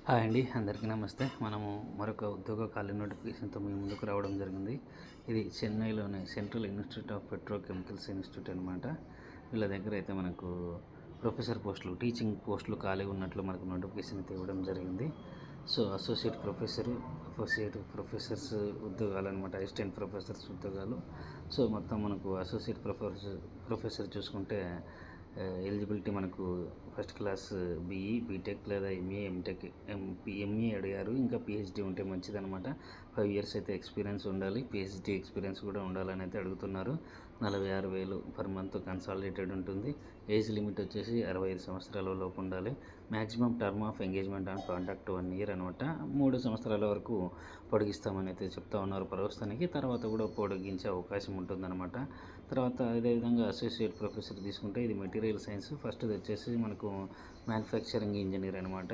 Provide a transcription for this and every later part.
Hi అండి, అందరికీ నమస్తే. మనము మరొక ఉద్యోగ ఖాళీ నోటిఫికేషన్తో మీ ముందుకు రావడం జరిగింది. ఇది చెన్నైలోని central institute of petrochemicals institute అనమాట. వీళ్ళ దగ్గర అయితే మనకు ప్రొఫెసర్ పోస్టులు, టీచింగ్ పోస్టులు ఖాళీ ఉన్నట్లు మనకు నోటిఫికేషన్ అయితే ఇవ్వడం జరిగింది. సో అసోసియేట్ ప్రొఫెసర్స్ ఉద్యోగాలు అనమాట, అసిస్టెంట్ ప్రొఫెసర్స్ ఉద్యోగాలు. సో మొత్తం మనకు అసోసియేట్ ప్రొఫెసర్ చూసుకుంటే ఎలిజిబిలిటీ మనకు ఫస్ట్ క్లాస్ బీఈ, బీటెక్ లేదా ఎంఏ, ఎంటెక్, ఎంఈ అడిగారు. ఇంకా పిహెచ్డి ఉంటే మంచిదనమాట. 5 years అయితే ఎక్స్పీరియన్స్ ఉండాలి. పిహెచ్డి ఎక్స్పీరియన్స్ కూడా ఉండాలని అయితే అడుగుతున్నారు. 46,000 పర్ మంత్ కన్సాలిడేటెడ్ ఉంటుంది. ఏజ్ లిమిట్ వచ్చేసి 65 సంవత్సరాల లోపు ఉండాలి. Maximum term of engagement on contract 1 year అనమాట. 3 సంవత్సరాల వరకు పొడిగిస్తామని అయితే చెప్తా ఉన్నారు ప్రస్తుతానికి. తర్వాత కూడా పొడిగించే అవకాశం ఉంటుందన్నమాట. తర్వాత అదేవిధంగా అసోసియేట్ ప్రొఫెసర్ తీసుకుంటే ఇది మెటీరియల్ సైన్స్. ఫస్ట్ది వచ్చేసి మనకు మ్యానుఫ్యాక్చరింగ్ ఇంజనీర్ అనమాట.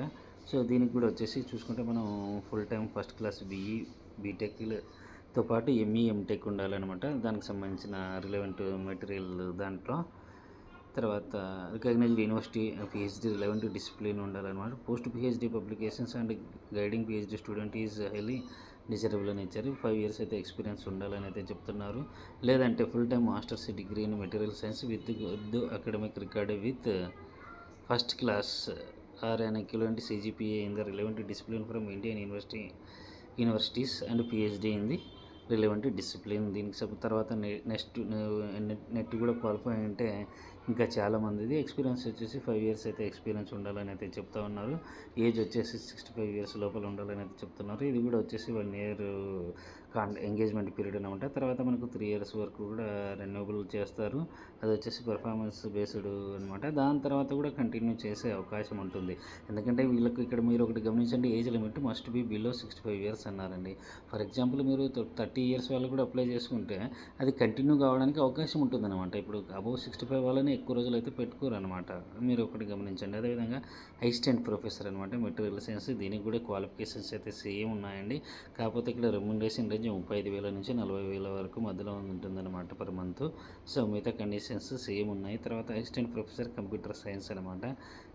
సో దీనికి కూడా వచ్చేసి చూసుకుంటే మనం full time first class BE, బీటెక్తో పాటు ఎంఈ, ఎంటెక్ ఉండాలన్నమాట. దానికి సంబంధించిన రిలవెంట్ మెటీరియల్ దాంట్లో. తర్వాత recognized university PhD relevant discipline ఉండాలన్నమాట. Post PhD publications and guiding PhD student is highly desirable అని ఇచ్చారు. 5 years అయితే ఎక్స్పీరియన్స్ ఉండాలని అయితే చెప్తున్నారు. లేదంటే full time masters degree in material science with academic record with first class or an equivalent CGPA in the relevant discipline from Indian universities and PhD in the relevant discipline. దీనికి తర్వాత net కూడా qualify అంటే ఇంకా చాలామందిది. Experience వచ్చేసి 5 years అయితే experience ఉండాలని అయితే చెప్తా ఉన్నారు. ఏజ్ వచ్చేసి 65 years లోపల ఉండాలని అయితే చెప్తున్నారు. ఇది కూడా వచ్చేసి 1 year ఎంగేజ్మెంట్ పీరియడ్ అనమాట. తర్వాత మనకు 3 years వరకు కూడా రెన్యూవబుల్ చేస్తారు. అది వచ్చేసి పెర్ఫార్మెన్స్ బేస్డ్ అనమాట. దాని తర్వాత కూడా కంటిన్యూ చేసే అవకాశం ఉంటుంది. ఎందుకంటే వీళ్ళకి ఇక్కడ మీరు ఒకటి గమనించండి, age limit must be below 65 years అన్నారండి. ఫర్ ఎగ్జాంపుల్ మీరు 30 years వాళ్ళు కూడా అప్లై చేసుకుంటే అది కంటిన్యూ కావడానికి అవకాశం ఉంటుందన్నమాట. ఇప్పుడు అబౌవ్ 65 వాళ్ళని ఎక్కువ రోజులు అయితే పెట్టుకోరు అనమాట. మీరు ఒకటి గమనించండి. అదేవిధంగా అసిస్టెంట్ ప్రొఫెసర్ అనమాట, మెటీరియల్ సైన్స్. దీనికి కూడా క్వాలిఫికేషన్స్ అయితే సేమ్ ఉన్నాయండి. కాకపోతే ఇక్కడ రెమ్యునరేషన్ రేంజ్ 35,000 నుంచి 40,000 వరకు మధ్యలో ఉంటుందన్నమాట పర్ మంత్. సో మిగతా కండిషన్స్ సేమ్ ఉన్నాయి. తర్వాత అసిస్టెంట్ ప్రొఫెసర్ కంప్యూటర్ సైన్స్ అనమాట.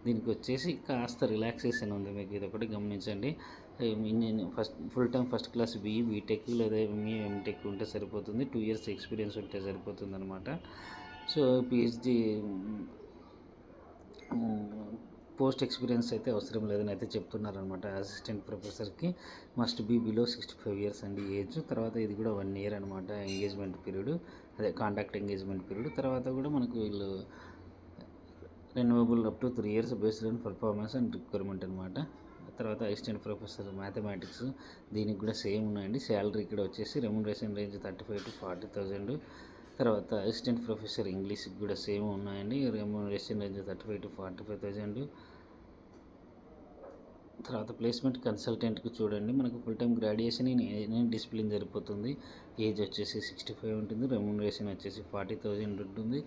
దీనికి వచ్చేసి కాస్త రిలాక్సేషన్ ఉంది. మీకు ఇది ఒకటి గమనించండి. Full time first class BE, BTech లేదా ఎంఈ, ఎంటెక్ ఉంటే సరిపోతుంది. 2 years ఎక్స్పీరియన్స్ ఉంటే సరిపోతుంది అనమాట. సో పిహెచ్డి పోస్ట్ ఎక్స్పీరియన్స్ అయితే అవసరం లేదని అయితే చెప్తున్నారనమాట. అసిస్టెంట్ ప్రొఫెసర్కి మస్ట్ బీ బిలో 65 years అండి ఏజ్. తర్వాత ఇది కూడా 1 year అనమాట ఎంగేజ్మెంట్ పీరియడ్, అదే కాంట్రాక్ట్ ఎంగేజ్మెంట్ పీరియడ్. తర్వాత కూడా మనకు వీళ్ళు renewable up to 3 years based on performance and requirement అనమాట. తర్వాత అసిస్టెంట్ ప్రొఫెసర్ మ్యాథమెటిక్స్, దీనికి కూడా సేమ్ ఉన్నాయండి. శాలరీ ఇక్కడ వచ్చేసి రెమ్యునరేషన్ రేంజ్ 35,000 to 40,000. తర్వాత అసిస్టెంట్ ప్రొఫెసర్ ఇంగ్లీష్కి కూడా సేమ్ ఉన్నాయండి. Remuneration range 35,000 to 45,000. తర్వాత ప్లేస్మెంట్ కన్సల్టెంట్కి చూడండి, మనకు full time graduation in discipline సరిపోతుంది. ఏజ్ వచ్చేసి 65 ఉంటుంది. రెమ్యునరేషన్ వచ్చేసి 40,000 ఉంటుంది.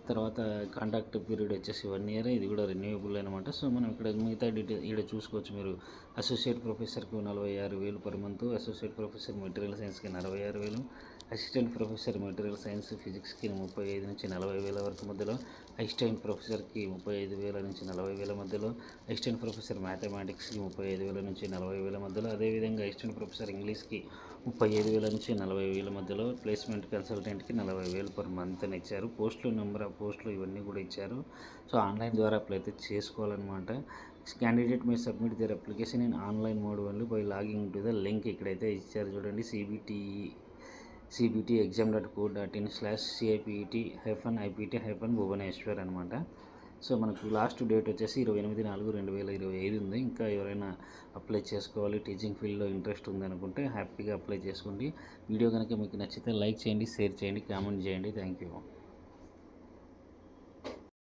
తర్వాత కాంట్రాక్ట్ పీరియడ్ వచ్చేసి 1 year. ఇది కూడా రెన్యూవబుల్ అనమాట. సో మనం ఇక్కడ మిగతా డీటెయిల్ ఇక్కడ చూసుకోవచ్చు మీరు. అసోసియేట్ ప్రొఫెసర్కు 46,000 per month, associate professor material సైన్స్కి 46,000, అసిస్టెంట్ ప్రొఫెసర్ మెటీరియల్ సైన్స్ ఫిజిక్స్కి 35,000 నుంచి 40,000 వరకు మధ్యలో, అసిస్టెంట్ ప్రొఫెసర్కి 35,000 నుంచి 40,000 మధ్యలో, అసిస్టెంట్ ప్రొఫెసర్ మ్యాథమెటిక్స్కి 35,000 నుంచి 40,000 మధ్యలో, అదేవిధంగా అసిస్టెంట్ ప్రొఫెసర్ ఇంగ్లీష్కి 35,000 నుంచి 40,000 మధ్యలో, ప్లేస్మెంట్ కన్సల్టెంట్కి 40,000 పర్ మంత్ అని ఇచ్చారు. నెంబర్ ఆఫ్ పోస్టులు ఇవన్నీ కూడా ఇచ్చారు. సో ఆన్లైన్ ద్వారా అప్లై అయితే చేసుకోవాలన్నమాట. Candidate may submit their application in online mode only by logging to the link. ఇక్కడైతే ఇచ్చారు చూడండి, cbtexam.co.in/CIPET-IPT-Bhubaneswar అనమాట. సో మనకు లాస్ట్ డేట్ వచ్చేసి 28/4/2025 ఉంది. ఇంకా ఎవరైనా అప్లై చేసుకోవాలి, టీచింగ్ ఫీల్డ్లో ఇంట్రెస్ట్ ఉందనుకుంటే హ్యాపీగా అప్లై చేసుకోండి. వీడియో కనుక మీకు నచ్చితే లైక్ చేయండి, షేర్ చేయండి, కామెంట్ చేయండి. Thank you.